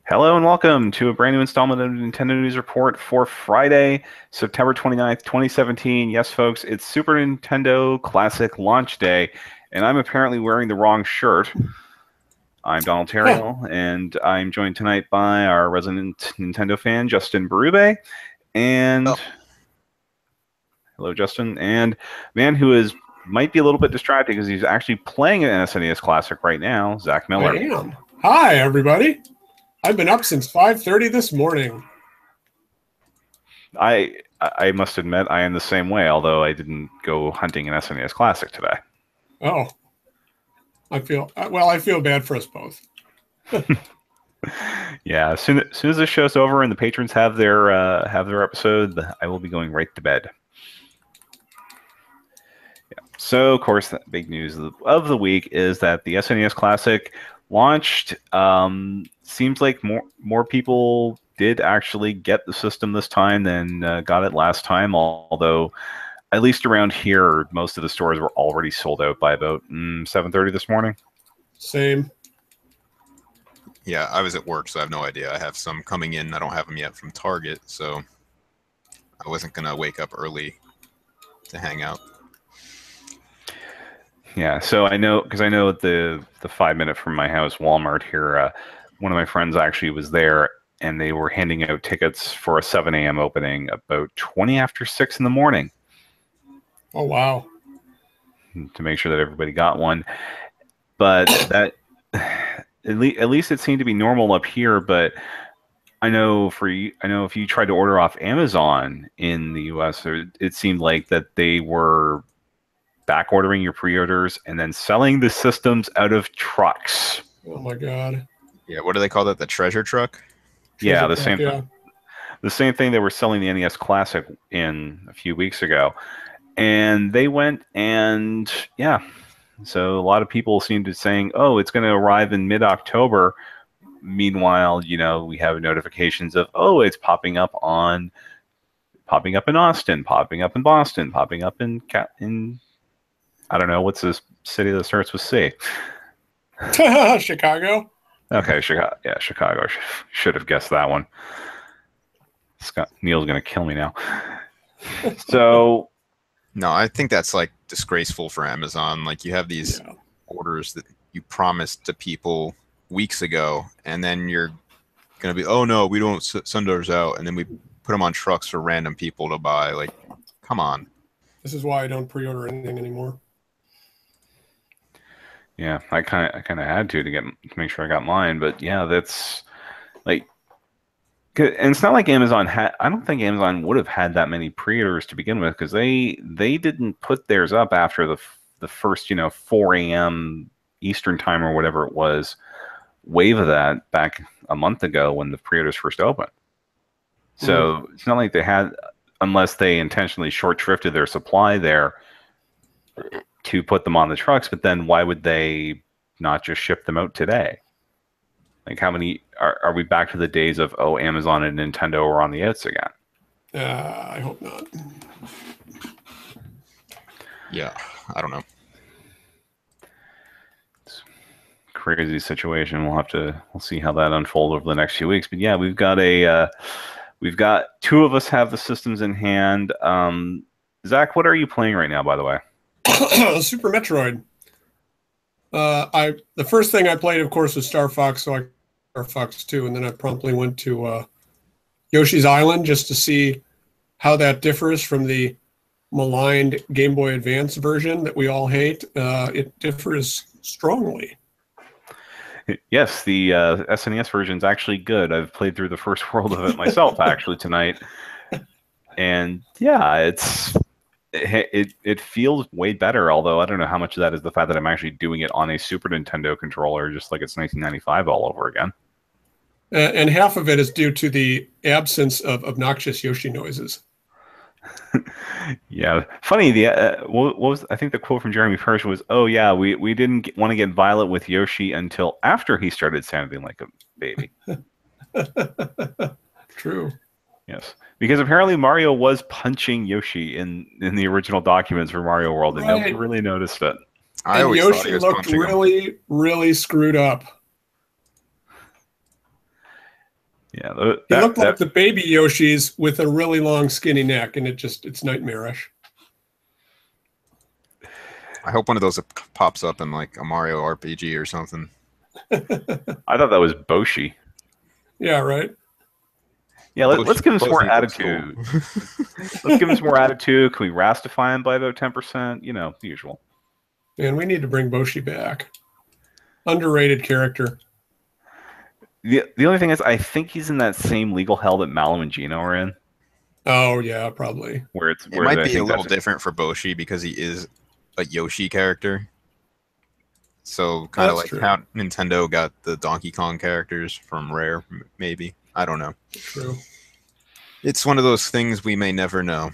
Hello and welcome to a brand new installment of Nintendo News Report for Friday, September 29th, 2017. Yes, folks, it's Super Nintendo Classic Launch Day, and I'm apparently wearing the wrong shirt. I'm Donald Terriel, and I'm joined tonight by our resident Nintendo fan, Justin Berube, and... Hello, Justin. And man who might be a little bit distracted because he's actually playing an SNES Classic right now, Zach Miller. I am. Hi, everybody. I've been up since 5:30 this morning. I must admit I am the same way, although I didn't go hunting an SNES Classic today. Oh, I feel bad for us both. Yeah, as soon as this show's over and the patrons have their episode, I will be going right to bed. Yeah. So, of course, the big news of the week is that the SNES Classic launched. Seems like more people did actually get the system this time than got it last time, although at least around here, most of the stores were already sold out by about 7:30 this morning. Same. Yeah, I was at work, so I have no idea. I have some coming in. I don't have them yet from Target, so I wasn't going to wake up early to hang out. Yeah, so I know the 5 minute from my house Walmart here, one of my friends actually was there, and they were handing out tickets for a 7 a.m. opening about 20 after 6 in the morning. Oh, wow. To make sure that everybody got one. But that at least it seemed to be normal up here, but I know if you tried to order off Amazon in the US, it seemed like that they were back ordering your pre-orders and then selling the systems out of trucks. Oh my god. Yeah, what do they call that? The treasure truck? Yeah, the same thing they were selling the NES Classic in a few weeks ago. And they went and so a lot of people seem to be saying, oh, it's going to arrive in mid-October. Meanwhile, we have notifications of, oh, it's popping up in Austin, popping up in Boston, popping up in I don't know, what's this city that starts with C? Chicago. Okay, Chicago. Yeah, Chicago. Should have guessed that one. Neil's going to kill me now. So... No, I think that's like disgraceful for Amazon. Like, you have these orders that you promised to people weeks ago, and then you're going to be, oh no, we don't send ours out, and then we put them on trucks for random people to buy. Like, come on. This is why I don't pre-order anything anymore. Yeah, I kind of had to make sure I got mine, but yeah, that's like, and it's not like Amazon had. I don't think Amazon would have had that many pre-orders to begin with, because they didn't put theirs up after the first 4 a.m. Eastern time or whatever it was wave of that back a month ago when the pre-orders first opened. So it's not like they had, unless they intentionally short shrifted their supply there to put them on the trucks. But then why would they not just ship them out today? Like, how many are we back to the days of, oh, Amazon and Nintendo are on the outs again? I hope not. Yeah, I don't know. It's a crazy situation. We'll see how that unfolds over the next few weeks. But yeah, we've got two of us have the systems in hand. Zach, what are you playing right now, by the way? Super Metroid. The first thing I played, of course, was Star Fox, so I Star Fox 2, and then I promptly went to Yoshi's Island just to see how that differs from the maligned Game Boy Advance version that we all hate. It differs strongly. Yes, the SNES version is actually good. I've played through the first world of it myself, actually, tonight. And yeah, it feels way better, although I don't know how much of that is the fact that I'm actually doing it on a Super Nintendo controller, just like it's 1995 all over again. And half of it is due to the absence of obnoxious Yoshi noises. Yeah, funny. What was, I think the quote from Jeremy Parish was, "Oh yeah, we didn't want to get violent with Yoshi until after he started sounding like a baby." True. Yes, because apparently Mario was punching Yoshi in the original documents for Mario World, and nobody really noticed it. And Yoshi looked really, really screwed up. Yeah, He looked like the baby Yoshis with a really long, skinny neck, and it's nightmarish. I hope one of those pops up in like a Mario RPG or something. I thought that was Boshi. Yeah, right. Yeah, let's give him some more attitude. Let's give him some more attitude. Can we rastify him by about 10%? You know, the usual. Man, we need to bring Boshi back. Underrated character. The only thing is, I think he's in that same legal hell that Mallow and Gino are in. Oh yeah, probably. It might be a little different for Boshi because he is a Yoshi character. So kind of like how Nintendo got the Donkey Kong characters from Rare, maybe. I don't know. True. It's one of those things we may never know.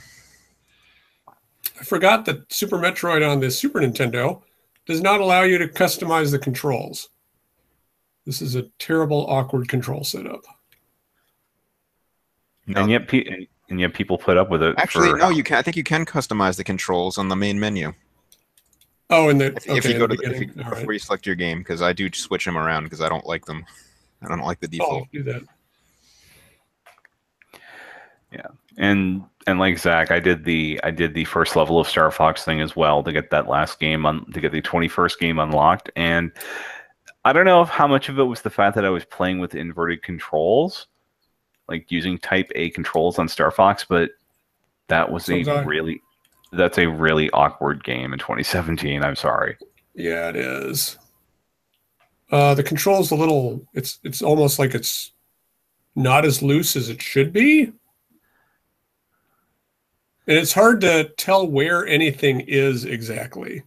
I forgot that Super Metroid on the Super Nintendo does not allow you to customize the controls. This is a terrible, awkward control setup. No. And yet people put up with it. Actually, no, you can. I think you can customize the controls on the main menu. Oh, and if you go to before you select your game, because I do switch them around because I don't like them. I don't like the default. Oh, do that. Yeah, and like Zach, I did the first level of Star Fox thing as well to get that last game to get the 21st game unlocked, and I don't know how much of it was the fact that I was playing with inverted controls, like using Type A controls on Star Fox, but that was that's a really awkward game in 2017. I'm sorry. Yeah, it is. The control's a little. It's almost like it's not as loose as it should be, and it's hard to tell where anything is exactly.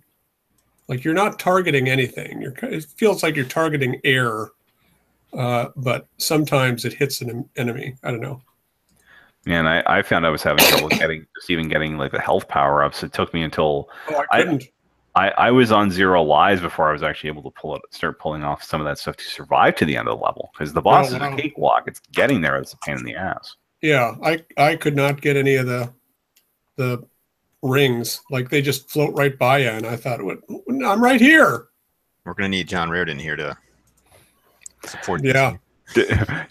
Like you're not targeting anything. It feels like you're targeting air, but sometimes it hits an enemy. I don't know. And I found I was having trouble getting like the health power ups. It took me until I was on 0 lives before I was actually able to start pulling off some of that stuff to survive to the end of the level. Because the boss is a cakewalk. It's getting there that's a pain in the ass. Yeah, I could not get any of the rings. Like they just float right by you, and I thought, I'm right here. We're gonna need John Reardon here to support. Yeah,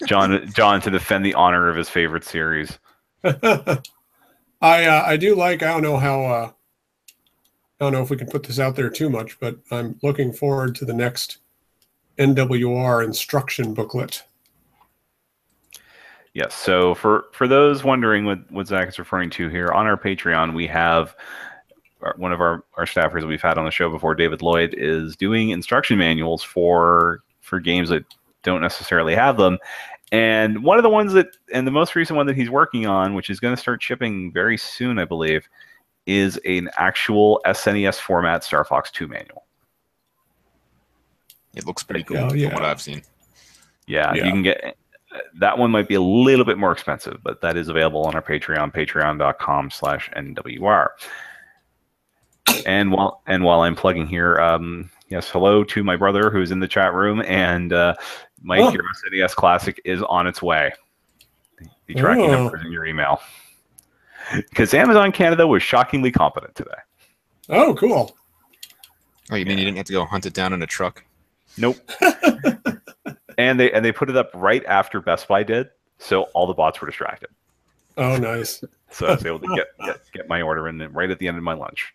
John to defend the honor of his favorite series. I do like. I don't know how. I don't know if we can put this out there too much, but I'm looking forward to the next NWR instruction booklet. Yes. So for those wondering what Zach is referring to here, on our Patreon, we have one of our staffers that we've had on the show before, David Lloyd, is doing instruction manuals for games that don't necessarily have them. And one of the ones and the most recent one that he's working on, which is going to start shipping very soon, I believe, is an actual SNES format Star Fox 2 manual. It looks pretty cool from what I've seen. Yeah, you can get... That one might be a little bit more expensive, but that is available on our Patreon, patreon.com/NWR. And while I'm plugging here, yes, hello to my brother who's in the chat room, and Mike, your SNES Classic is on its way. The tracking number is in your email. Because Amazon Canada was shockingly competent today. Oh, cool. Oh, you mean you didn't have to go hunt it down in a truck? Nope. And they put it up right after Best Buy did, so all the bots were distracted. Oh, nice. So I was able to get my order in right at the end of my lunch.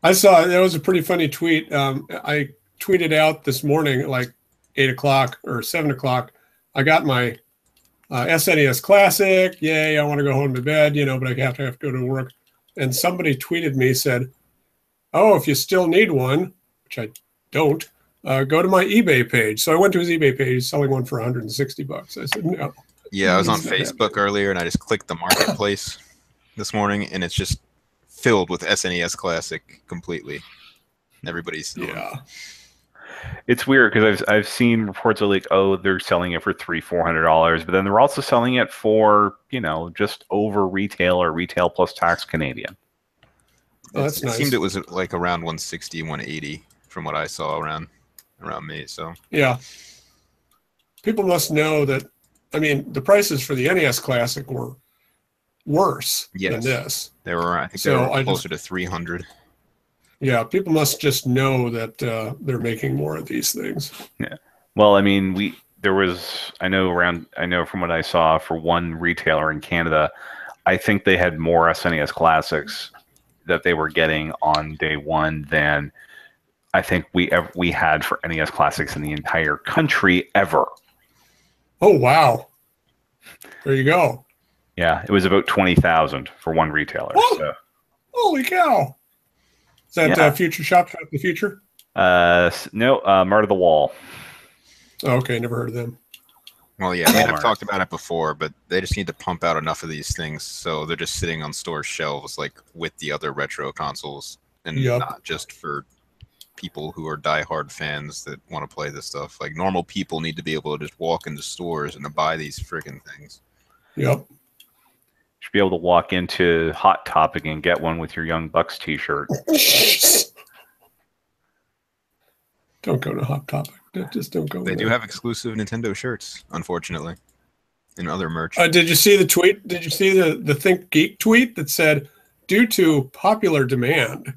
I saw that was a pretty funny tweet. I tweeted out this morning at like 8 o'clock or 7 o'clock. I got my SNES Classic. Yay! I want to go home to bed, but I have to go to work. And somebody tweeted me, said, "Oh, if you still need one," which I don't. Go to my eBay page. So I went to his eBay page, selling one for $160. I said, no. Yeah, I was on Facebook earlier, and I just clicked the marketplace this morning, and it's just filled with SNES Classic completely. Everybody's It's weird because I've seen reports of like, oh, they're selling it for $300-400, but then they're also selling it for just over retail or retail plus tax Canadian. Oh, that's nice. It seemed it was like around 160, 180 from what I saw around me. So yeah, people must know that. I mean, the prices for the NES Classic were worse than this. They were, I think, they were closer to 300. Yeah, people must just know that they're making more of these things. Yeah. Well, I mean, there was, I know from what I saw for one retailer in Canada, I think they had more SNES Classics that they were getting on day one than I think we had for NES Classics in the entire country ever. Oh, wow. There you go. Yeah, it was about 20,000 for one retailer. Oh, so holy cow. Is that yeah. Future Shop the Future? No, Mart of the Wall. Oh, okay, never heard of them. Well, yeah, I mean, I've talked about it before, but they just need to pump out enough of these things so they're just sitting on store shelves like with the other retro consoles, and not just for people who are diehard fans that want to play this stuff. Like normal people need to be able to just walk into stores and to buy these freaking things. Yep. You should be able to walk into Hot Topic and get one with your Young Bucks t-shirt. Don't go to Hot Topic. Just don't go. They do have exclusive Nintendo shirts, unfortunately, and other merch. Did you see the tweet? Did you see the Think Geek tweet that said, due to popular demand,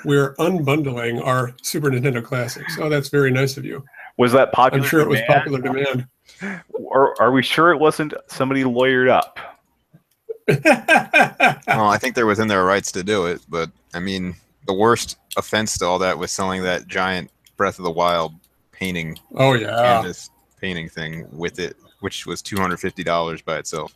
we're unbundling our Super Nintendo Classics? Oh, that's very nice of you. Was that popular? I'm sure demand? It was popular demand. Or are we sure it wasn't somebody lawyered up? Well, I think they're within their rights to do it, but I mean, the worst offense to all that was selling that giant Breath of the Wild painting. Oh yeah, canvas painting thing with it, which was $250 by itself.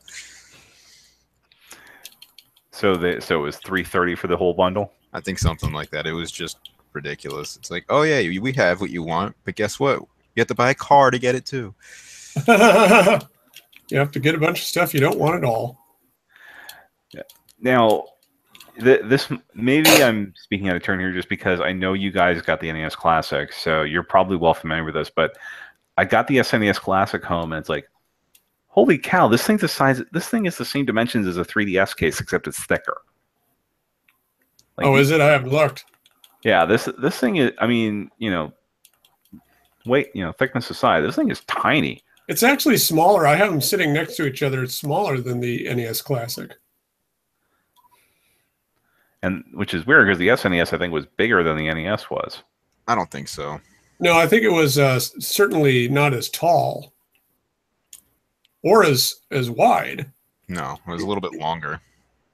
So it was $330 for the whole bundle. I think something like that. It was just ridiculous. It's like, oh yeah, we have what you want, but guess what? You have to buy a car to get it too. You have to get a bunch of stuff you don't want at all. Yeah. Now, this maybe I'm speaking out of turn here just because I know you guys got the NES Classic, so you're probably well familiar with this. But I got the SNES Classic home, and it's like, holy cow! This thing's the size. This thing is the same dimensions as a 3DS case, except it's thicker. Like, oh, is it? I haven't looked. Yeah, this thing is. I mean, weight, thickness aside, this thing is tiny. It's actually smaller. I have them sitting next to each other. It's smaller than the NES Classic. And which is weird because the SNES I think was bigger than the NES was. I don't think so. No, I think it was certainly not as tall or as wide. No, it was a little bit longer.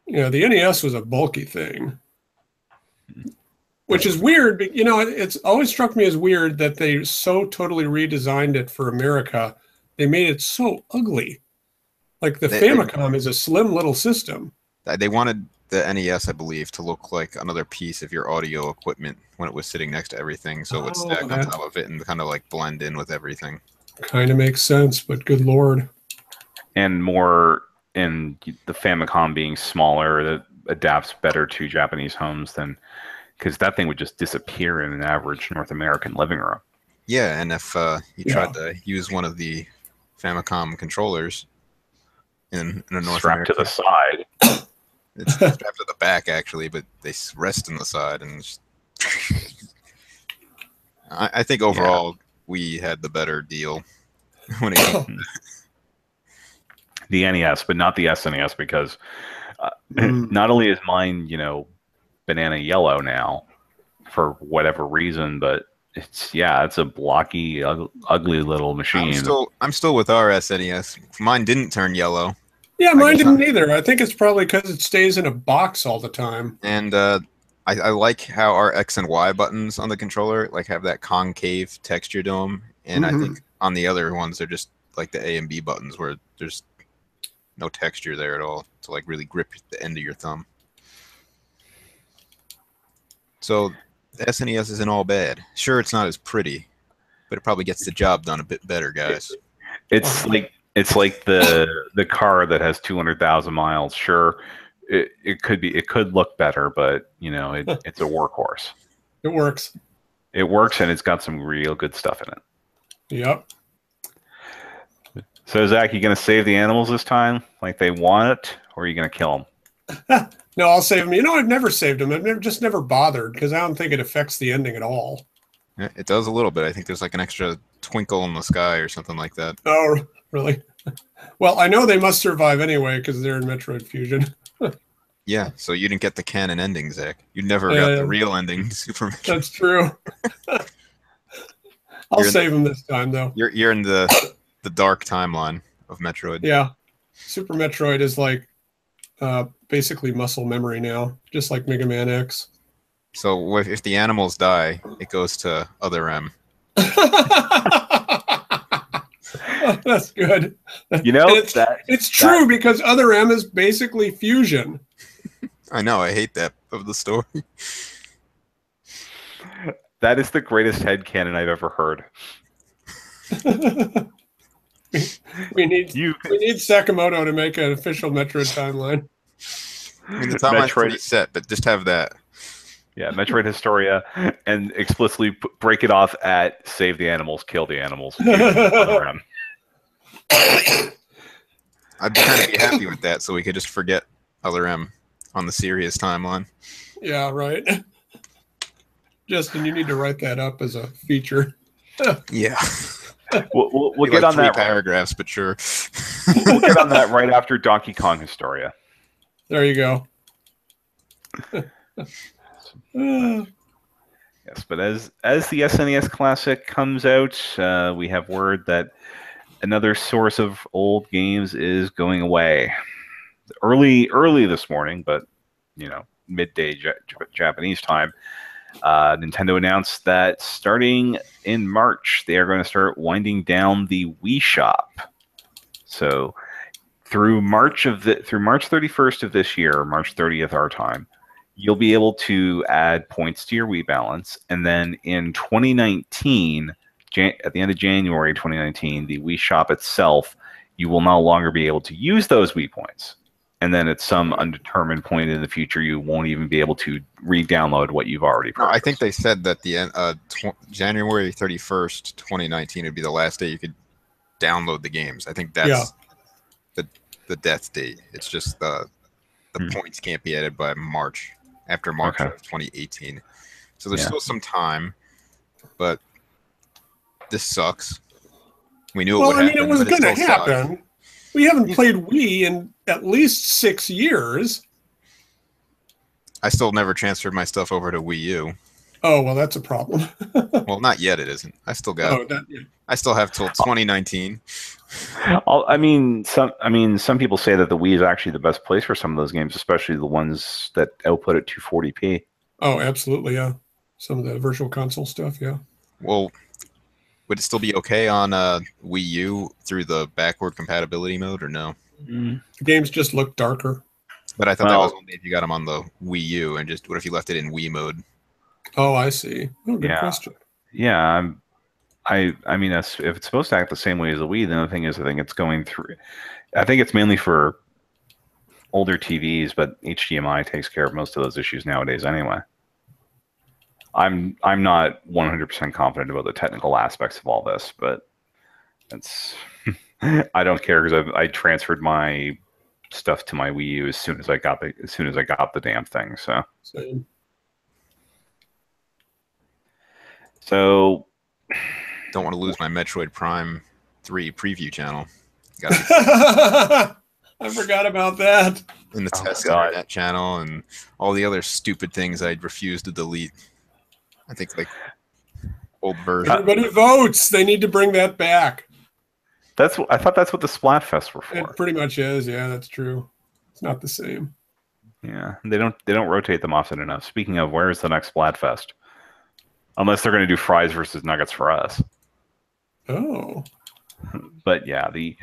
Yeah, the NES was a bulky thing, which is weird. But, it's always struck me as weird that they so totally redesigned it for America. They made it so ugly. Like the Famicom is a slim little system. They wanted the NES, I believe, to look like another piece of your audio equipment when it was sitting next to everything, so it would stack on top of it and kind of like blend in with everything. Kind of makes sense, but good lord. And more in the Famicom being smaller, that adapts better to Japanese homes than, because that thing would just disappear in an average North American living room. Yeah, and if you tried to use one of the Famicom controllers in a North strapped American, to the side. It's strapped to the back, actually, but they rest on the side. And just... I think overall we had the better deal when it came to the NES, but not the SNES, because not only is mine, banana yellow now for whatever reason, but it's a blocky, ugly little machine. I'm still with our SNES. Mine didn't turn yellow. Yeah, mine didn't either. I think it's probably because it stays in a box all the time. And I like how our X and Y buttons on the controller have that concave texture to them. And I think on the other ones, they're just like the A and B buttons where there's no texture there at all to really grip the end of your thumb. So the SNES isn't all bad. Sure, it's not as pretty, but it probably gets the job done a bit better, guys. It's like the car that has 200,000 miles. Sure, it could look better, but it's a workhorse. It works. It works, and it's got some real good stuff in it. Yep. So Zach, you gonna save the animals this time, like they want it, or are you gonna kill them? No, I'll save them. I've never saved them. I've never bothered because I don't think it affects the ending at all. Yeah, it does a little bit. I think there's an extra twinkle in the sky or something like that. Oh, really? Well, I know they must survive anyway because they're in Metroid Fusion. Yeah, so you didn't get the canon ending, Zach. You never got the real ending to Super Metroid. That's true. I'll save him this time, though. You're in the dark timeline of Metroid. Yeah. Super Metroid is like basically muscle memory now, just like Mega Man X. So if the animals die, it goes to Other M. That's good. You know, it's true because Other M is basically fusion. I know. I hate that of the story. That is the greatest headcanon I've ever heard. we need Sakamoto to make an official Metroid timeline. I mean, the timeline's pretty set, but just have that. Yeah, Metroid Historia, and explicitly break it off at save the animals, kill the animals. I'd kind of be happy with that, so we could just forget Other M on the serious timeline. Yeah, right. Justin, you need to write that up as a feature. Yeah. We'll get on that paragraphs, but sure. We'll get on that right after Donkey Kong Historia. There you go. Yes, but as the SNES Classic comes out, we have word that another source of old games is going away. Early this morning, but midday Japanese time. Nintendo announced that starting in March, they are going to start winding down the Wii Shop. So through March 31st of this year, March 30th our time, you'll be able to add points to your Wii balance, and then in 2019, at the end of January 2019, the Wii Shop itself, you will no longer be able to use those Wii points. And then at some undetermined point in the future, you won't even be able to re-download what you've already purchased. No, I think they said that the end, January 31st, 2019 would be the last day you could download the games. I think that's the death date. It's just the points can't be added by after March of 2018. So there's still some time, but this sucks. We knew it would happen. It was going to happen. Sucks. We haven't played Wii in at least 6 years. I still never transferred my stuff over to Wii U. Oh, well, that's a problem. Well, not yet. It isn't. I still got. I still have till 2019. Some people say that the Wii is actually the best place for some of those games, especially the ones that output at 240p. Oh, absolutely, yeah. Some of the virtual console stuff, yeah. Well, would it still be okay on Wii U through the backward compatibility mode, or no? The games just look darker. But I thought that was only if you got them on the Wii U, and just what if you left it in Wii mode? Oh, I see. Oh, good question. Yeah, if it's supposed to act the same way as the Wii, then the thing is, I think it's mainly for older TVs, but HDMI takes care of most of those issues nowadays anyway. I'm not 100% confident about the technical aspects of all this, but it's I don't care because I transferred my stuff to my Wii U as soon as I got the damn thing. So. Same. So. Don't want to lose my Metroid Prime 3 preview channel. I forgot about that. In the test internet channel and all the other stupid things I'd refuse to delete. I think like old version. Everybody votes. They need to bring that back. I thought that's what the Splatfests were for. It pretty much is. Yeah, that's true. It's not the same. Yeah, they don't rotate them often enough. Speaking of, where is the next Splatfest? Unless they're going to do fries versus nuggets for us. Oh. But yeah, the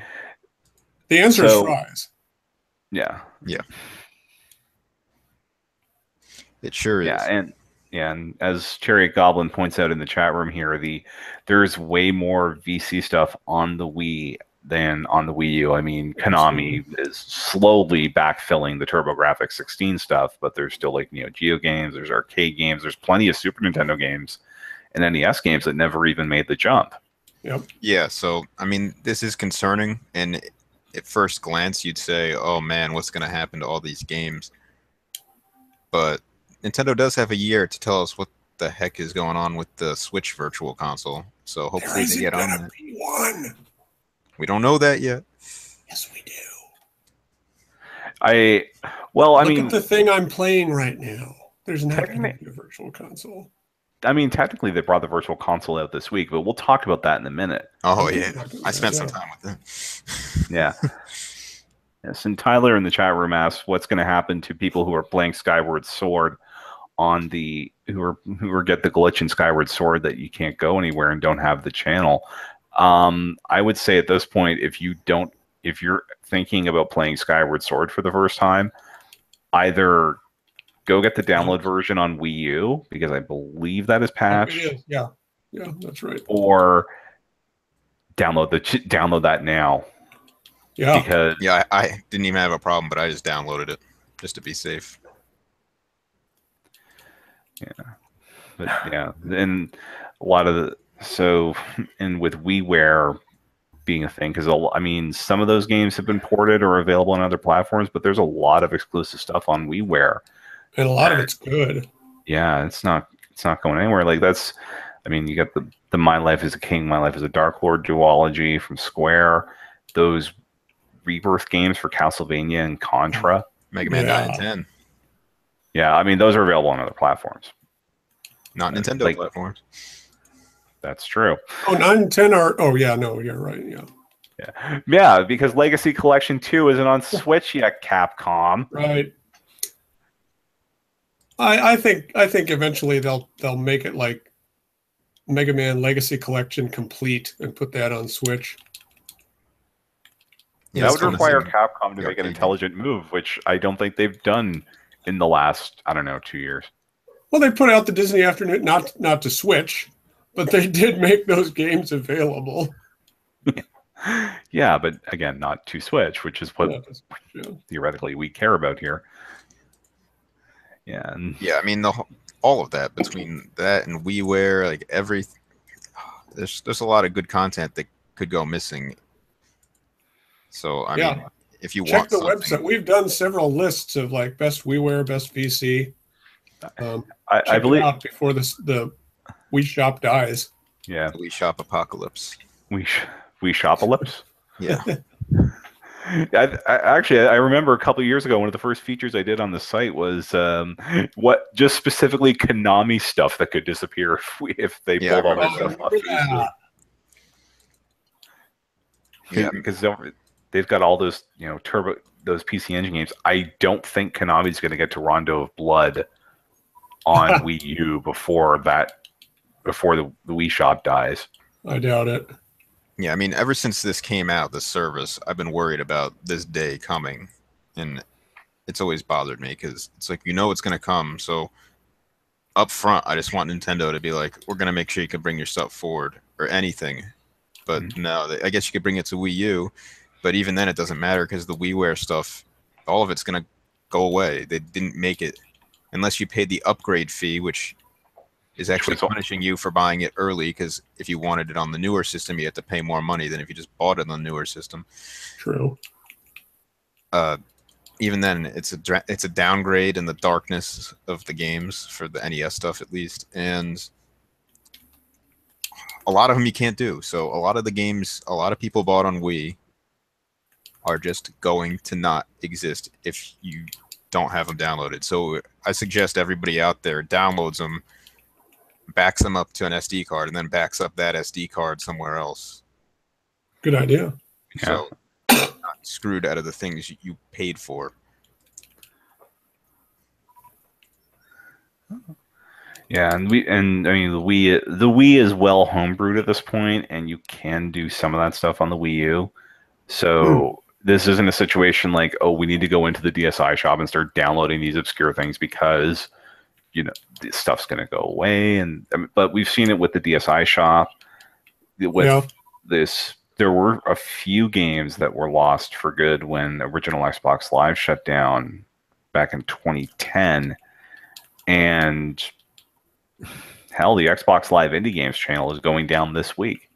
answer is fries. Yeah. Yeah. It sure is. Yeah, and as Chariot Goblin points out in the chat room here, there's way more VC stuff on the Wii than on the Wii U. I mean, Konami is slowly backfilling the TurboGrafx 16 stuff, but there's still like Neo Geo games, there's arcade games, there's plenty of Super Nintendo games and NES games that never even made the jump. Yep. Yeah, so I mean, this is concerning, and at first glance, you'd say, "Oh man, what's going to happen to all these games?" But Nintendo does have a year to tell us what the heck is going on with the Switch Virtual Console. So hopefully they get on that. One. We don't know that yet. Yes, we do. Look at the thing I'm playing right now. There's not going to be a Virtual Console. I mean, technically they brought the Virtual Console out this week, but we'll talk about that in a minute. Oh yeah, I spent some time with them. Yeah. Yes, and Tyler in the chat room asks, "What's going to happen to people who are playing Skyward Sword on the who get the glitch in Skyward Sword that you can't go anywhere and don't have the channel?" I would say at this point, if you're thinking about playing Skyward Sword for the first time, either go get the download version on Wii U because I believe that is patched, yeah, that's right, or download that now. Yeah, because yeah, I didn't even have a problem, but I just downloaded it just to be safe. Yeah, but yeah, and a lot of and with WiiWare being a thing, because I mean, some of those games have been ported or available on other platforms, but there's a lot of exclusive stuff on WiiWare, and a lot of it's good. Yeah, it's not going anywhere. Like I mean, you got the My Life as a King, My Life as a Dark Lord duology from Square, those Rebirth games for Castlevania and Contra, Mega Man 9 and 10. Yeah, I mean, those are available on other platforms. Not Nintendo platforms. That's true. Oh, 9 and 10 are... Oh, yeah, no, you're right, Yeah, because Legacy Collection 2 isn't on Switch yet, Capcom. Right. I think eventually they'll make it like Mega Man Legacy Collection Complete and put that on Switch. Yeah, that would require Capcom to make an intelligent move, which I don't think they've done in the last, I don't know, 2 years. Well, they put out the Disney Afternoon, not to Switch, but they did make those games available. Yeah, but again, not to Switch, which is what theoretically we care about here. Yeah. Yeah, I mean, all of that, between that and WiiWare, like there's a lot of good content that could go missing. So I mean, if you check the website, we've done several lists of like best WiiWare, best VC. I believe it out before the Wii Shop dies. Yeah, Wii Shop apocalypse. Wii Shopalypse. Yeah. I remember a couple of years ago, one of the first features I did on the site was just specifically Konami stuff that could disappear if they pulled all their stuff off. Yeah, because they've got all those those PC Engine games. I don't think Konami's going to get to Rondo of Blood on Wii U before the Wii Shop dies. I doubt it. Yeah, I mean, ever since this came out, the service, I've been worried about this day coming, and it's always bothered me because it's like, it's going to come. So up front, I just want Nintendo to be like, we're going to make sure you can bring your stuff forward or anything. But no, I guess you could bring it to Wii U, but even then it doesn't matter because the WiiWare stuff, all of it's going to go away. They didn't make it unless you paid the upgrade fee, which is actually punishing you for buying it early, because if you wanted it on the newer system, you had to pay more money than if you just bought it on the newer system. True. Even then, it's a downgrade in the darkness of the games for the NES stuff, at least, and a lot of them you can't do. So a lot of the games a lot of people bought on Wii are just going to not exist if you don't have them downloaded. So I suggest everybody out there downloads them, backs them up to an SD card, and then backs up that SD card somewhere else. Good idea. So you're not screwed out of the things you paid for. Yeah, and I mean the Wii is well homebrewed at this point, and you can do some of that stuff on the Wii U. So this isn't a situation like, oh, we need to go into the DSi shop and start downloading these obscure things because this stuff's going to go away. But we've seen it with the DSi shop. With this, there were a few games that were lost for good when original Xbox Live shut down back in 2010, and hell, the Xbox Live Indie Games channel is going down this week.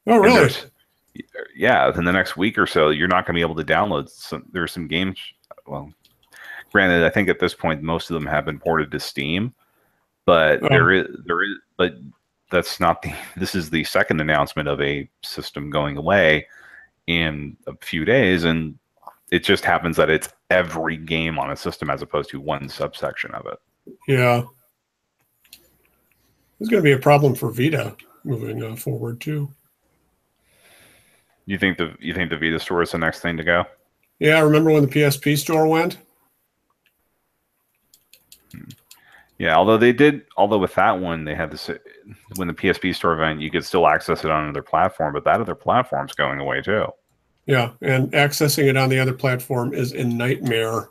Oh, really? Yeah, within the next week or so, you're not going to be able to download there's some games. Well, granted, I think at this point most of them have been ported to Steam, but but that's not this is the second announcement of a system going away in a few days, and it just happens that it's every game on a system as opposed to one subsection of it. Yeah. It's going to be a problem for Vita moving forward too. You think the Vita store is the next thing to go? Yeah, remember when the PSP store went? Yeah, although with that one they had this when the PSP store event, you could still access it on another platform, but that other platform's going away too. Yeah, and accessing it on the other platform is a nightmare.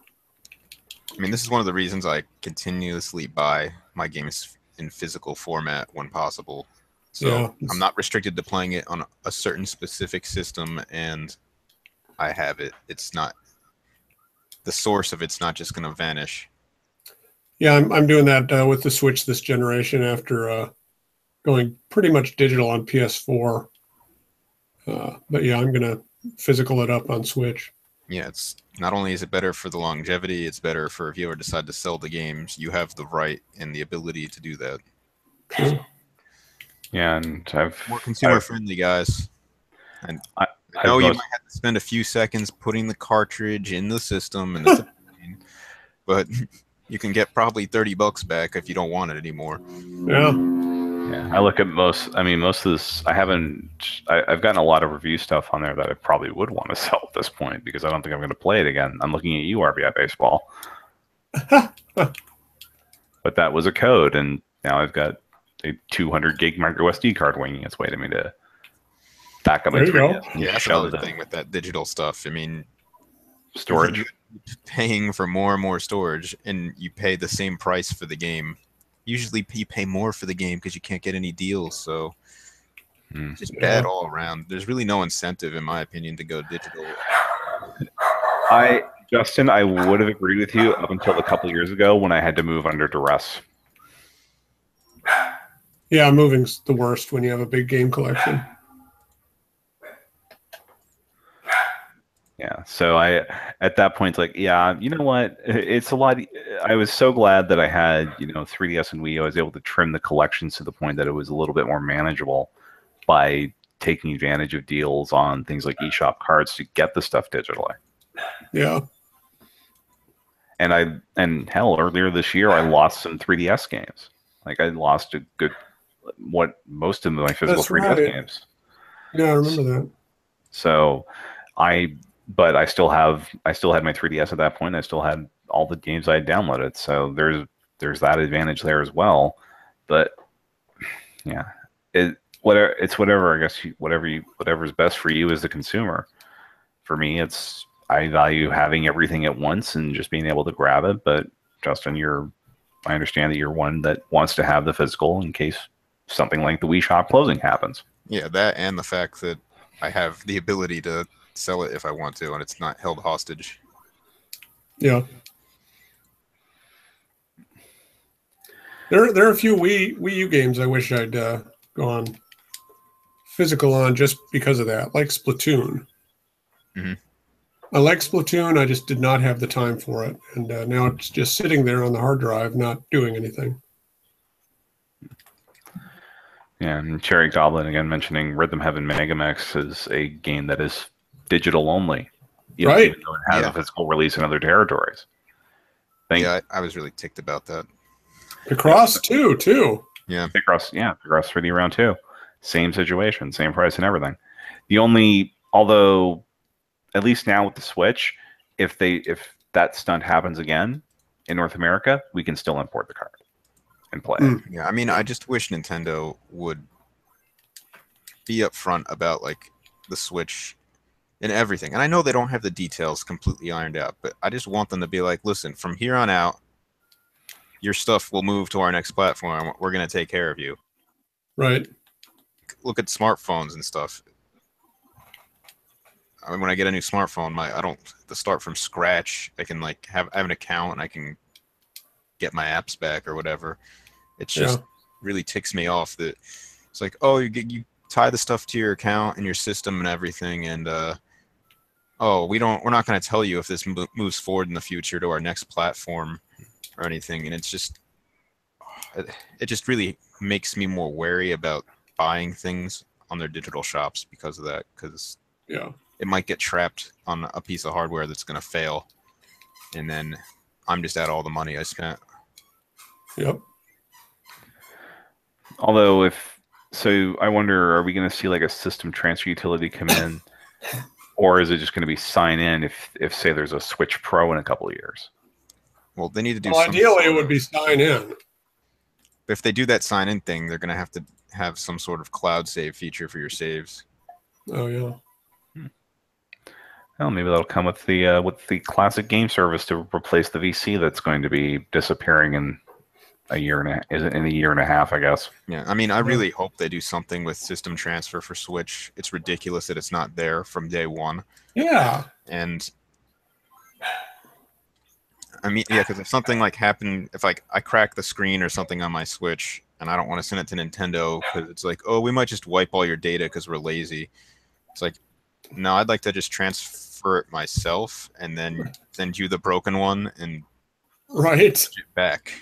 I mean, this is one of the reasons I continuously buy my games in physical format when possible. So Yeah, I'm not restricted to playing it on a certain specific system, and I have it. It's not the source of it's not just going to vanish. yeah, I'm doing that with the Switch this generation after going pretty much digital on PS4. But yeah, I'm gonna physical it up on Switch. Yeah, it's not only is it better for the longevity, it's better for if you ever decide to sell the games, you have the right and the ability to do that. True. Yeah, and more consumer friendly, guys. And I know you might have to spend a few seconds putting the cartridge in the system, and that's a pain, but you can get probably $30 back if you don't want it anymore. Yeah. Yeah, I look at most of this. I've gotten a lot of review stuff on there that I probably would want to sell at this point because I don't think I'm going to play it again. I'm looking at you, RBI Baseball. But that was a code, and now I've got a 200 gig micro SD card winging its way to me to back up my 3DS. Yeah, that's another thing with that digital stuff. I mean, storage. Paying for more and more storage, and you pay the same price for the game. Usually you pay more for the game because you can't get any deals, so just bad all around. There's really no incentive, in my opinion, to go digital. Justin, I would have agreed with you up until a couple years ago when I had to move under duress. Yeah, moving's the worst when you have a big game collection. Yeah, so at that point, like, yeah, you know what? It's a lot. I was so glad that I had, 3DS and Wii. I was able to trim the collections to the point that it was a little bit more manageable by taking advantage of deals on things like eShop cards to get the stuff digitally. Yeah. And hell, earlier this year, I lost some 3DS games. Like, I lost most of my physical 3DS games. Yeah, I remember that. So but I still had my 3DS at that point. I still had all the games I had downloaded. So there's that advantage there as well. But yeah, it's whatever. I guess whatever's best for you as the consumer. For me, I value having everything at once and just being able to grab it. But Justin, I understand that you're one that wants to have the physical in case something like the Wii Shop closing happens. Yeah, that and the fact that I have the ability to sell it if I want to, and it's not held hostage. Yeah. There are a few Wii U games I wish I'd gone physical on just because of that, like Splatoon. Mm-hmm. I like Splatoon, I just did not have the time for it, and now it's just sitting there on the hard drive, not doing anything. Yeah, and Cherry Goblin again mentioning Rhythm Heaven Megamix is a game that is digital only, right? Even though it has a physical release in other territories. I was really ticked about that. Picross too. Yeah, Picross 3D Round 2. Same situation, same price and everything. Although at least now with the Switch, if that stunt happens again in North America, we can still import the card and play it. Yeah, I mean, I just wish Nintendo would be upfront about like the Switch and everything. And I know they don't have the details completely ironed out, but I just want them to be like, listen, from here on out, your stuff will move to our next platform. We're going to take care of you. Right. Look at smartphones and stuff. I mean, when I get a new smartphone, I don't have to start from scratch. I can like have an account and I can get my apps back or whatever. It's just really ticks me off that it's like, oh, you tie the stuff to your account and your system and everything, and we're not going to tell you if this moves forward in the future to our next platform or anything. And it's just it just really makes me more wary about buying things on their digital shops because of that, because it might get trapped on a piece of hardware that's going to fail, and then I'm just out all the money I spent. Yep. Although so I wonder, are we going to see like a system transfer utility come in, or is it just going to be sign in if say there's a Switch Pro in a couple of years? Well, they need to do Well, some ideally, it sort would of. be sign in. If they do that sign in thing, they're going to have some sort of cloud save feature for your saves. Oh yeah. Well, maybe that'll come with the classic game service to replace the VC that's going to be disappearing in a year and a half, I guess. Yeah, I mean, I really hope they do something with system transfer for Switch. It's ridiculous that it's not there from day one. Yeah. And I mean, yeah, because if something like happened, if like I crack the screen or something on my Switch and I don't want to send it to Nintendo because it's like, oh, we might just wipe all your data because we're lazy. It's like, no, I'd like to just transfer it myself and then send you the broken one and Right. get it back.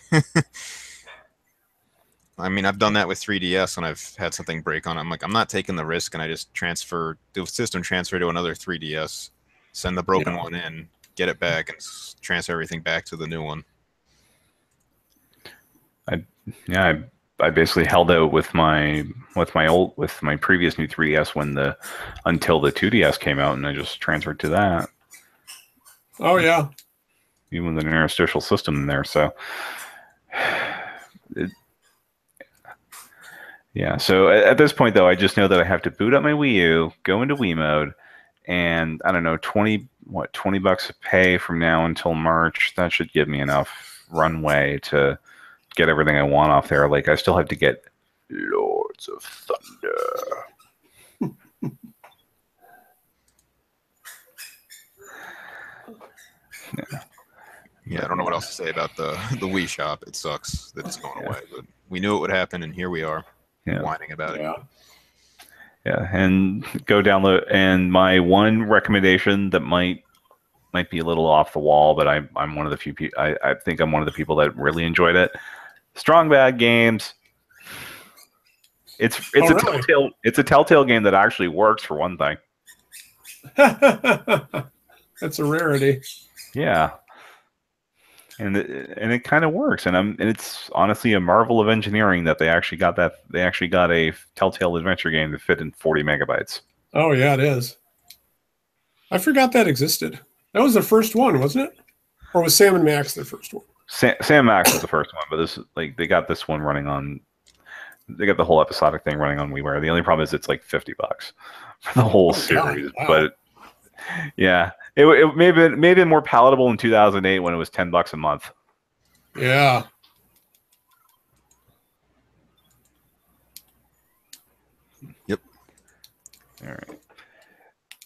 I mean, I've done that with 3DS when I've had something break on it. I'm like, I'm not taking the risk, and I just do system transfer to another 3DS, send the broken one in, get it back, and transfer everything back to the new one. I basically held out with my previous new 3DS until the 2DS came out, and I just transferred to that. Oh yeah. Even with an interstitial system in there, so yeah. So at this point, though, I just know that I have to boot up my Wii U, go into Wii mode, and I don't know, $20 to pay from now until March. That should give me enough runway to get everything I want off there. Like I still have to get Lords of Thunder. Yeah, I don't know what else to say about the Wii Shop. It sucks that it's going away, but we knew it would happen, and here we are, whining about it. Yeah, and go download. And my one recommendation that might be a little off the wall, but I'm one of the few people. I think I'm one of the people that really enjoyed it. Strong Bad Games. It's a Telltale game that actually works for one thing. That's a rarity. Yeah. And it kind of works, and it's honestly a marvel of engineering that they actually got a Telltale adventure game to fit in 40 megabytes. Oh yeah, it is. I forgot that existed. That was the first one, wasn't it? Or was Sam and Max the first one? Sam Max was the first one, but they got this one running on. They got the whole episodic thing running on WiiWare. The only problem is it's like $50 for the whole series. Wow. But yeah, it may have been more palatable in 2008 when it was $10 a month. Yeah. Yep. All right.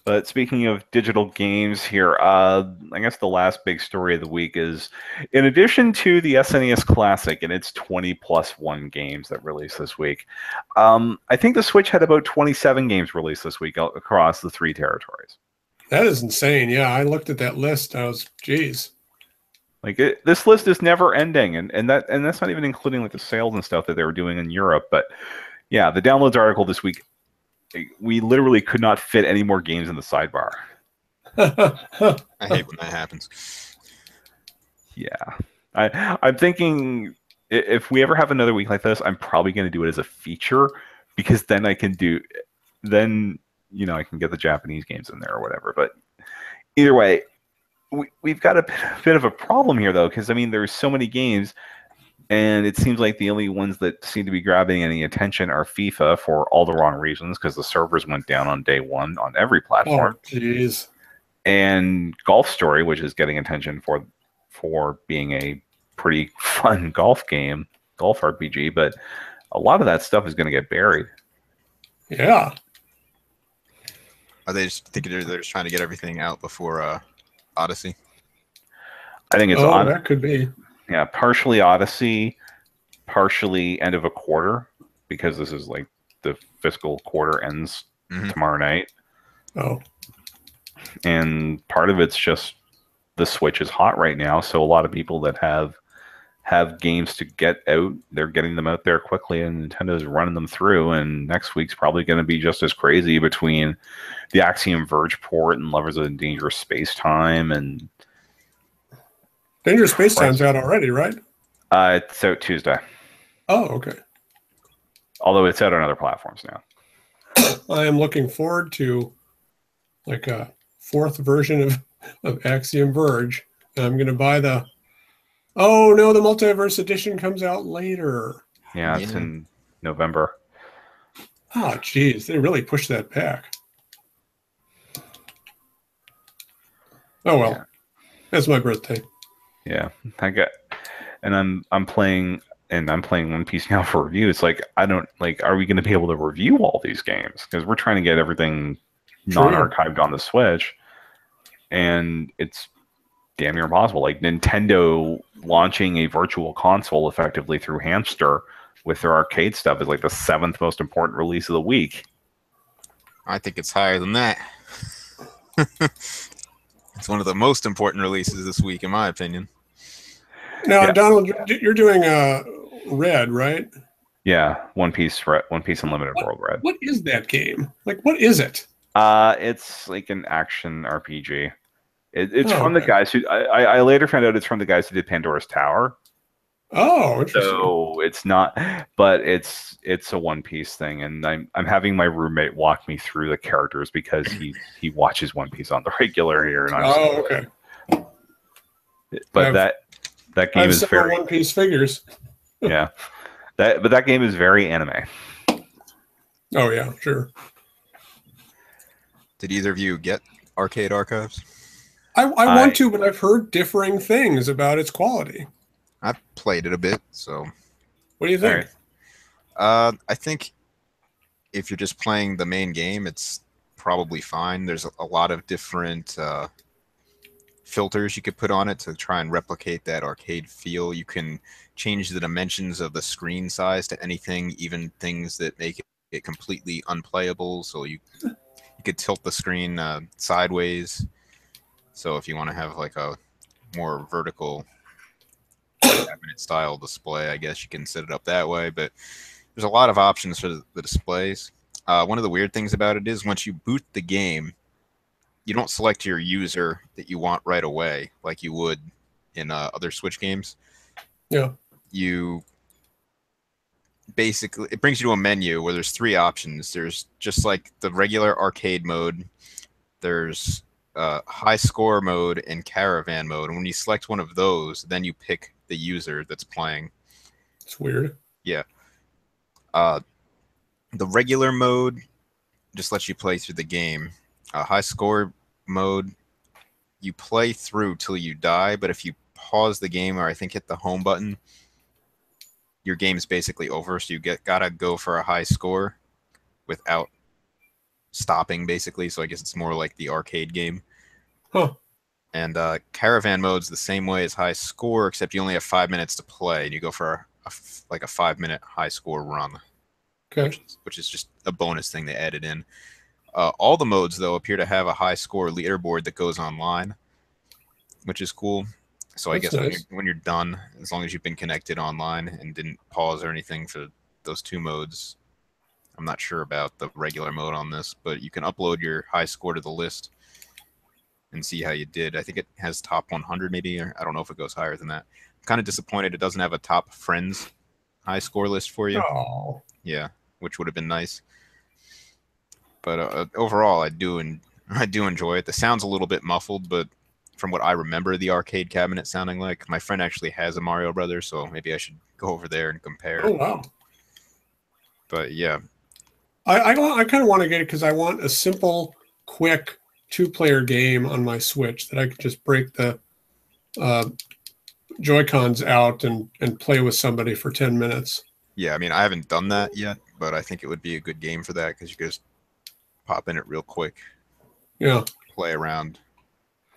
But speaking of digital games here, I guess the last big story of the week is, in addition to the SNES Classic and its 20+1 games that released this week, I think the Switch had about 27 games released this week across the 3 territories. That is insane. Yeah, I looked at that list. I was, geez. Like this list is never ending, and that's not even including like the sales and stuff that they were doing in Europe. But yeah, the downloads article this week, we literally could not fit any more games in the sidebar. I hate when that happens. Yeah, I'm thinking if we ever have another week like this, I'm probably going to do it as a feature, because then I can get the Japanese games in there or whatever. But either way, we've got a bit of a problem here, though, because I mean, there's so many games, and it seems like the only ones that seem to be grabbing any attention are FIFA, for all the wrong reasons, because the servers went down on day one on every platform. Oh, jeez. And Golf Story, which is getting attention for being a pretty fun golf RPG, but a lot of that stuff is going to get buried. Yeah. Are they just thinking they're just trying to get everything out before Odyssey? I think it's that could be. Yeah, partially Odyssey, partially end of a quarter, because this is like the fiscal quarter ends tomorrow night. Oh. And part of it's just the Switch is hot right now, so a lot of people that have games to get out, they're getting them out there quickly, and Nintendo's running them through. And next week's probably going to be just as crazy between the Axiom Verge port and Lovers of Dangerous Space Time and Dangerous Space Time's out already, right? It's out Tuesday. Oh, okay. Although it's out on other platforms now. I am looking forward to like a fourth version of Axiom Verge. And I'm going to buy the. Oh no, the Multiverse Edition comes out later. Yeah, it's in November. Oh, geez, they really pushed that back. Oh well, Yeah. that's my birthday. Yeah, I'm playing One Piece now for review. It's like I don't like. Are we going to be able to review all these games? Because we're trying to get everything non-archived on the Switch, and it's damn near impossible. Like Nintendo launching a virtual console effectively through Hamster with their arcade stuff is like the 7th most important release of the week. I think it's higher than that. It's one of the most important releases this week, in my opinion. Now, Yeah. Donald, you're doing Red, right? Yeah, One Piece Unlimited World Red. What is that game? Like, what is it? It's like an action RPG. It's from the guys who I later found out it's from the guys who did Pandora's Tower. Oh, interesting. So it's not, but it's a One Piece thing, and I'm having my roommate walk me through the characters because he watches One Piece on the regular here, and I'm okay. But that game is very One Piece figures. Yeah, that game is very anime. Oh yeah, sure. Did either of you get Arcade Archives? I want to, but I've heard differing things about its quality. I've played it a bit, so. What do you think? I think if you're just playing the main game, it's probably fine. There's a lot of different filters you could put on it to try and replicate that arcade feel. You can change the dimensions of the screen size to anything, even things that make it completely unplayable. So you could tilt the screen sideways. So if you want to have like a more vertical cabinet style display, I guess you can set it up that way. But there's a lot of options for the displays. One of the weird things about it is once you boot the game, you don't select your user that you want right away like you would in other Switch games. Yeah. You basically, it brings you to a menu where there's 3 options. There's just like the regular arcade mode. There's high score mode and caravan mode. And when you select one of those, then you pick the user that's playing. It's weird. Yeah. The regular mode just lets you play through the game. High score mode, you play through till you die, but if you pause the game or I think hit the home button, your game's basically over. So you gotta go for a high score without stopping, basically. So I guess it's more like the arcade game. Huh. And caravan mode's the same way as high score, except you only have 5 minutes to play, and you go for a 5-minute high score run. Okay. Which is just a bonus thing they added in. All the modes, though, appear to have a high score leaderboard that goes online, which is cool. So I guess nice. when you're done, as long as you've been connected online and didn't pause or anything for those 2 modes, I'm not sure about the regular mode on this, but you can upload your high score to the list and see how you did. I think it has top 100 maybe, or I don't know if it goes higher than that. I'm kind of disappointed it doesn't have a top friends high score list for you. Oh. Yeah, which would have been nice. But overall, I do enjoy it. The sound's a little bit muffled, but from what I remember the arcade cabinet sounding like, my friend actually has a Mario Brothers, so maybe I should go over there and compare. Oh, wow. But yeah. I kind of want to get it because I want a simple, quick 2-player game on my Switch that I could just break the Joy-Cons out and play with somebody for 10 minutes. Yeah, I mean, I haven't done that yet, but I think it would be a good game for that because you could just pop in it real quick. Yeah. Play around.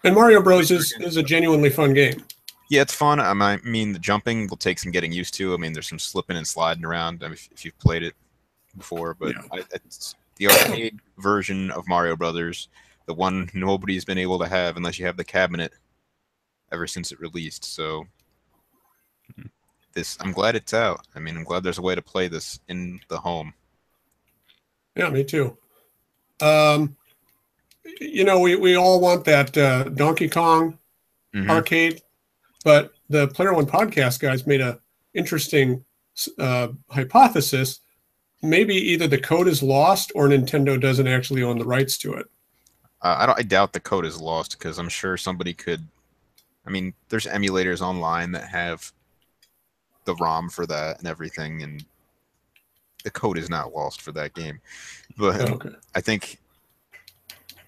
And Mario Bros. is a genuinely fun game. Yeah, it's fun. I mean, the jumping will take some getting used to. I mean, there's some slipping and sliding around if you've played it before. But yeah. It's the arcade version of Mario Brothers, the one nobody's been able to have unless you have the cabinet ever since it released. So I'm glad it's out. I mean, I'm glad there's a way to play this in the home. Yeah, me too. You know, we all want that Donkey Kong arcade, but the Player One podcast guys made a interesting hypothesis maybe either the code is lost or Nintendo doesn't actually own the rights to it. I doubt the code is lost because I'm sure somebody could. I mean, there's emulators online that have the ROM for that and everything, and the code is not lost for that game. But Okay. I think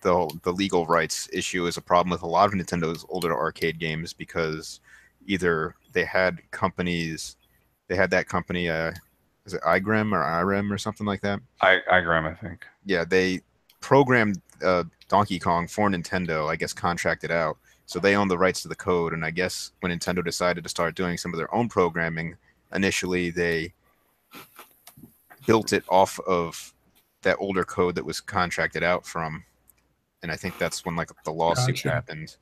the legal rights issue is a problem with a lot of Nintendo's older arcade games because either they had that company, is it iGrem or IREM or something like that? iGram, I think. Yeah, they programmed Donkey Kong for Nintendo, I guess contracted out. So they own the rights to the code, and I guess when Nintendo decided to start doing some of their own programming, initially they built it off of that older code that was contracted out from, and I think that's when like the lawsuit Gotcha. happened.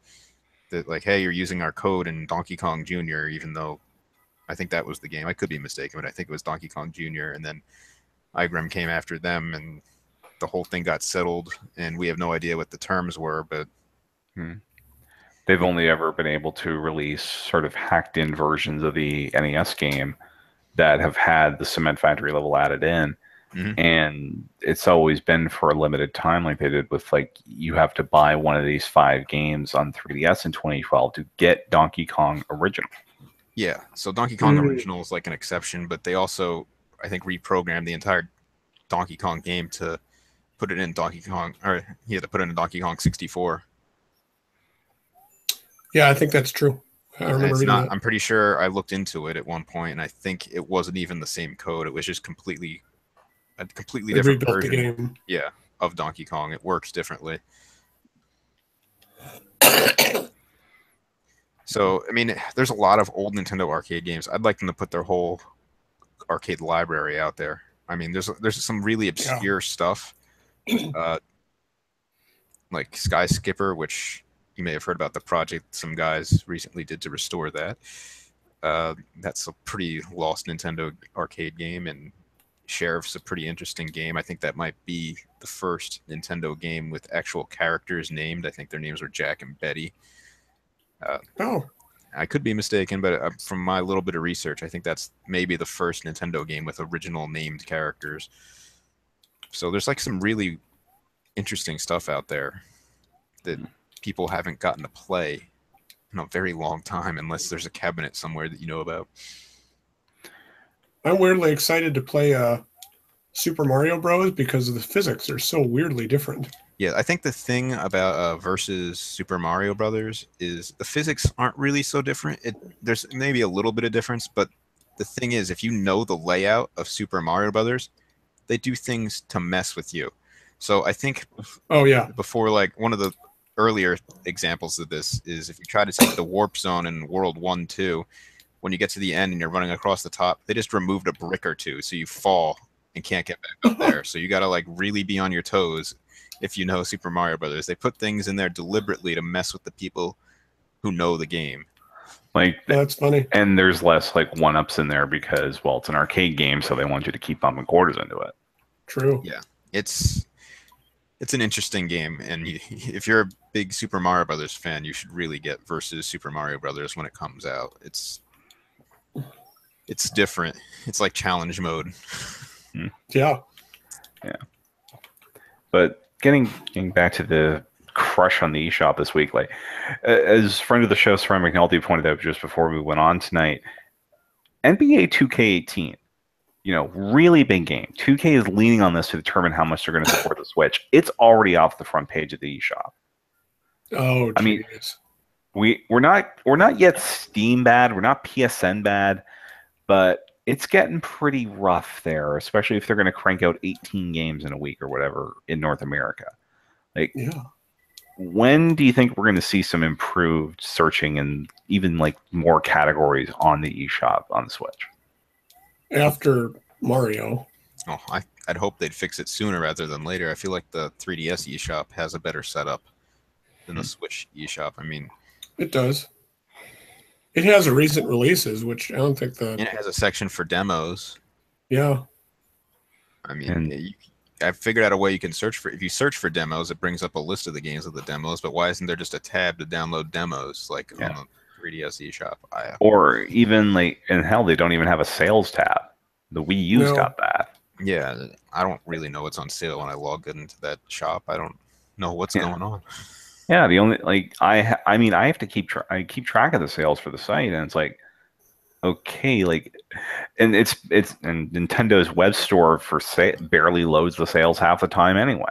That like, hey, you're using our code in Donkey Kong Jr., even though I think that was the game. I could be mistaken, but I think it was Donkey Kong Jr. And then iGrem came after them, and the whole thing got settled, and we have no idea what the terms were, but They've only ever been able to release sort of hacked-in versions of the NES game that have had the Cement Factory level added in. And it's always been for a limited time, like they did with, like, you have to buy one of these 5 games on 3DS in 2012 to get Donkey Kong Original. Yeah, so Donkey Kong Original is like an exception, but they also, I think, reprogrammed the entire Donkey Kong game to put it in Donkey Kong, or he had to put it in Donkey Kong 64. Yeah, I think that's true. I remember reading that. I'm pretty sure I looked into it at one point, and I think it wasn't even the same code. It was just a completely different version. The game. Yeah, of Donkey Kong. It works differently. So, I mean, there's a lot of old Nintendo arcade games. I'd like them to put their whole arcade library out there. I mean, there's some really obscure stuff, like Sky Skipper, which you may have heard about the project some guys recently did to restore that. That's a pretty lost Nintendo arcade game, and Sheriff's a pretty interesting game. I think that might be the first Nintendo game with actual characters named. I think their names were Jack and Betty. I could be mistaken, but from my little bit of research, I think that's maybe the first Nintendo game with original named characters. So there's like some really interesting stuff out there that people haven't gotten to play in a very long time, unless there's a cabinet somewhere that you know about. I'm weirdly excited to play Super Mario Bros. Because the physics are so weirdly different. Yeah, I think the thing about versus Super Mario Brothers is the physics aren't really so different. There's maybe a little bit of difference, but the thing is, if you know the layout of Super Mario Brothers, they do things to mess with you. So I think before, like, one of the earlier examples of this is if you try to take the warp zone in World 1-2, when you get to the end and you're running across the top, they just removed a brick or two, so you fall and can't get back up there. So you got to like really be on your toes if you know Super Mario Brothers. They put things in there deliberately to mess with the people who know the game. Like, that's funny. And there's less like one-ups in there because, well, it's an arcade game, so they want you to keep pumping quarters into it. True. Yeah, it's an interesting game, and if you're a big Super Mario Brothers fan, you should really get versus Super Mario Brothers when it comes out. It's different. It's like challenge mode. Yeah. But getting back to the crush on the eShop this week, like, as friend of the show, Sarah McNulty pointed out just before we went on tonight, NBA 2K18, really big game. 2K is leaning on this to determine how much they're going to support the Switch. It's already off the front page of the eShop. Oh, I mean, we're not yet Steam bad, we're not PSN bad, but it's getting pretty rough there, especially if they're going to crank out 18 games in a week or whatever in North America. Like, when do you think we're going to see some improved searching and even like more categories on the eShop on the Switch? After Mario. Oh, I'd hope they'd fix it sooner rather than later. I feel like the 3DS eShop has a better setup than the Switch eShop. I mean, it does. It has a recent releases, which I don't think and it has a section for demos. Yeah. I mean, I figured out a way you can search for. If you search for demos, it brings up a list of the games of the demos. But why isn't there just a tab to download demos like on the 3DS eShop? Or even like, and hell, they don't even have a sales tab. The Wii U's got that. Yeah, I don't really know what's on sale when I log into that shop. I don't know what's Yeah. going on. Yeah, the only like I mean I have to I keep track of the sales for the site, and it's like okay, like, and it's and Nintendo's web store for barely loads the sales half the time anyway.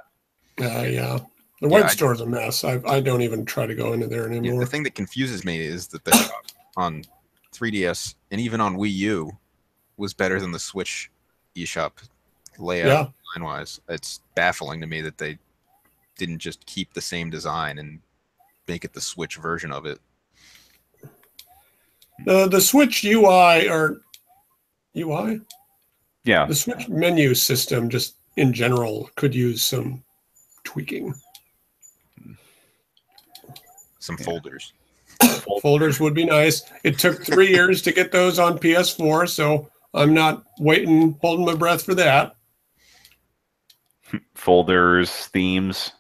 Yeah. The Yeah, web store is a mess. I don't even try to go into there yeah, the anymore. thing that confuses me is that the shop on 3DS and even on Wii U was better than the Switch eShop layout Yeah. design wise. It's baffling to me that they didn't just keep the same design and make it the Switch version of it. The Switch UI or UI? Yeah, The Switch menu system just in general could use some tweaking. Some Yeah. folders. Folders would be nice. It took 3 years to get those on PS4, so I'm not waiting, holding my breath for that. folders, themes.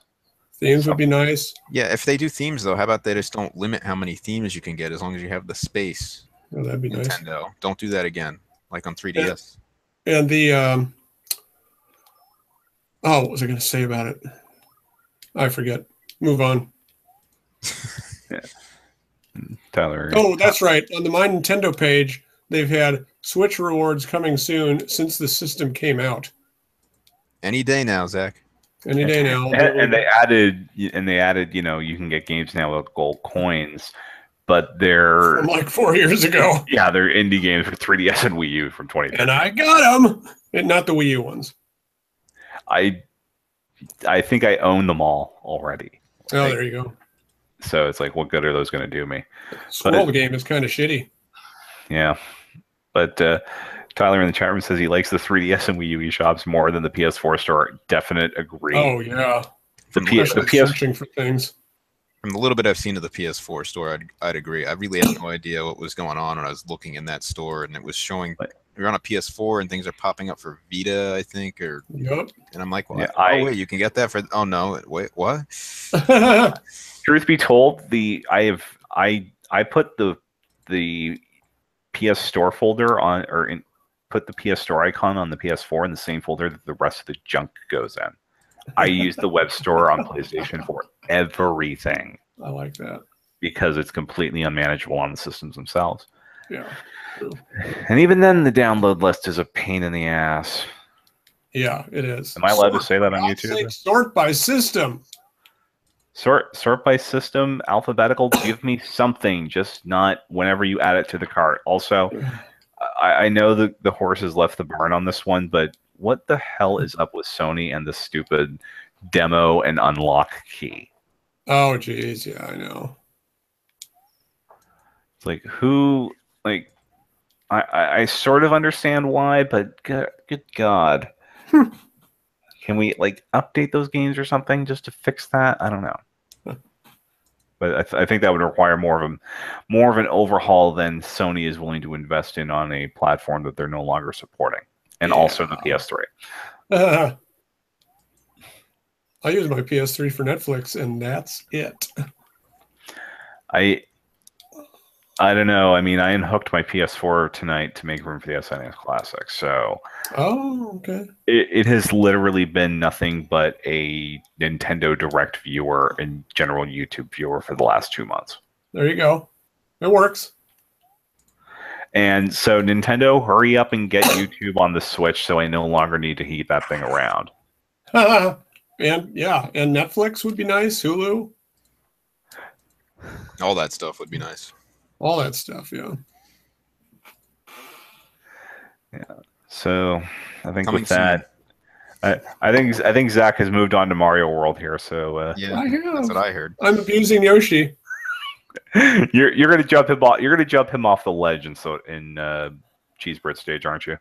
Themes would be nice. Yeah, if they do themes though, how about they just don't limit how many themes you can get as long as you have the space? Oh, that'd be nice. Nintendo, don't do that again, like on And, 3DS. and the what was I going to say about it? I forget. Move on. Yeah. Tyler. Oh, that's right. On the My Nintendo page, they've had Switch rewards coming soon since the system came out. Any day now, Zach. Any day now. And they added, you know, you can get games now with gold coins, but they're From like 4 years ago. yeah, they're indie games for 3DS and Wii U from 2010. And I got them. And not the Wii U ones. I think I own them all already. Oh, Like, there you go. so it's like, what good are those going to do me? Swirl game is kind of shitty. Yeah, but Tyler in the chat room says he likes the 3DS and Wii U shops more than the PS4 store. Definite agree. Oh, yeah. the PS Searching for things. From the little bit I've seen of the PS4 store, I'd agree. I really had no idea what was going on when I was looking in that store, and it was showing you're on a PS4 and things are popping up for Vita, I think, or Yep. and I'm like, well, Yeah, oh wait, you can get that for oh no, wait, what? truth be told, I put the PS Store folder on, put the PS Store icon on the PS4 in the same folder that the rest of the junk goes in. I use the web store on PlayStation for everything I like that. because it's completely unmanageable on the systems themselves. Yeah. True. And even then, the download list is a pain in the ass. Yeah, it is. Am I allowed to say that on YouTube? Sake, sort by system. Sort by system, alphabetical. Give me something, just not whenever you add it to the cart. Also, I know the horse has left the barn on this one, but what the hell is up with Sony and the stupid demo and unlock key? Oh, geez. Yeah, I know. It's like, who, like, I sort of understand why, but good God. Can we, like, update those games or something just to fix that? I don't know. But I think that would require more of an overhaul than Sony is willing to invest in on a platform that they're no longer supporting, and also the PS3. I use my PS3 for Netflix, and that's it. I don't know. I mean, I unhooked my PS4 tonight to make room for the SNES Classic, so Oh, okay. it has literally been nothing but a Nintendo Direct viewer and general YouTube viewer for the last 2 months. There you go. It works. And so, Nintendo, hurry up and get YouTube on the Switch so I no longer need to heat that thing around. And yeah, and Netflix would be nice. Hulu, All that stuff would be nice. all that stuff. Yeah. Yeah. So I think Coming with that, I think Zach has moved on to Mario World here. So Yeah, I have. that's what I heard. I'm abusing Yoshi. you're gonna jump him off. You're gonna jump him off the ledge in Cheesebread stage, aren't you?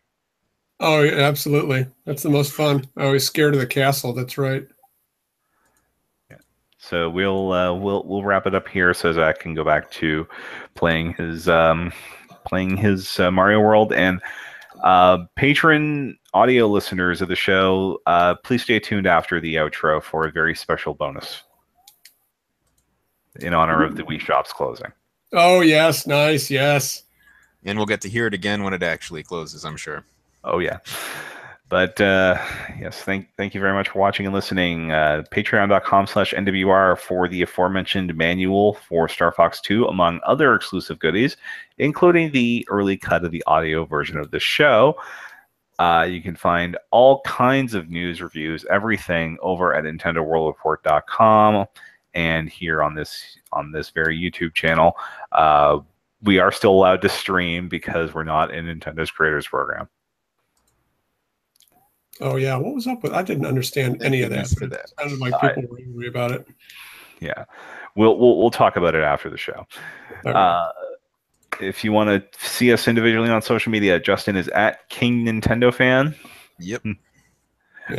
Oh, yeah, absolutely. That's the most fun. I was scared of the castle. That's right. So we'll wrap it up here so Zach can go back to playing his Mario World. And patron audio listeners of the show, please stay tuned after the outro for a very special bonus in honor of the Wii Shop's closing. Oh, yes. Nice. Yes. And we'll get to hear it again when it actually closes, I'm sure. Oh yeah. But yes, thank you very much for watching and listening. Patreon.com/NWR for the aforementioned manual for Star Fox 2, among other exclusive goodies, including the early cut of the audio version of the show. You can find all kinds of news, reviews, everything over at NintendoWorldReport.com and here on this very YouTube channel. We are still allowed to stream because we're not in Nintendo's Creators Program. Oh yeah, what was up with? I didn't understand any of that. But it sounded like people were angry about it. Yeah, we'll talk about it after the show. Okay. If you want to see us individually on social media, Justin is at King Nintendo Fan. Yep, and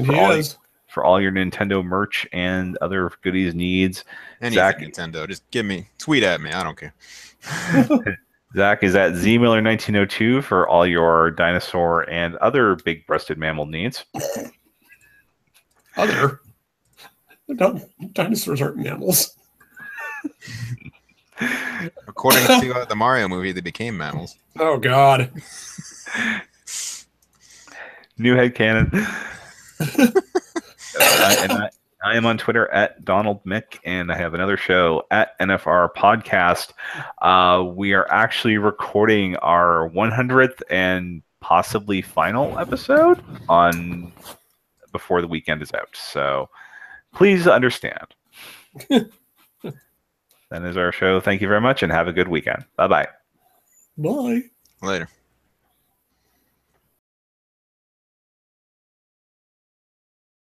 he is for all your Nintendo merch and other goodies needs. Anything Zach, Nintendo, just tweet at me. I don't care. Zach is at ZMiller1902 for all your dinosaur and other big-breasted mammal needs. Other? Dinosaurs aren't mammals. According to the Mario movie, they became mammals. Oh, God. New headcanon. I am on Twitter at Donald Mick, and I have another show at NFR Podcast. We are actually recording our 100th and possibly final episode before the weekend is out. So please understand. That is our show. Thank you very much, and have a good weekend. Bye-bye. Bye. Later.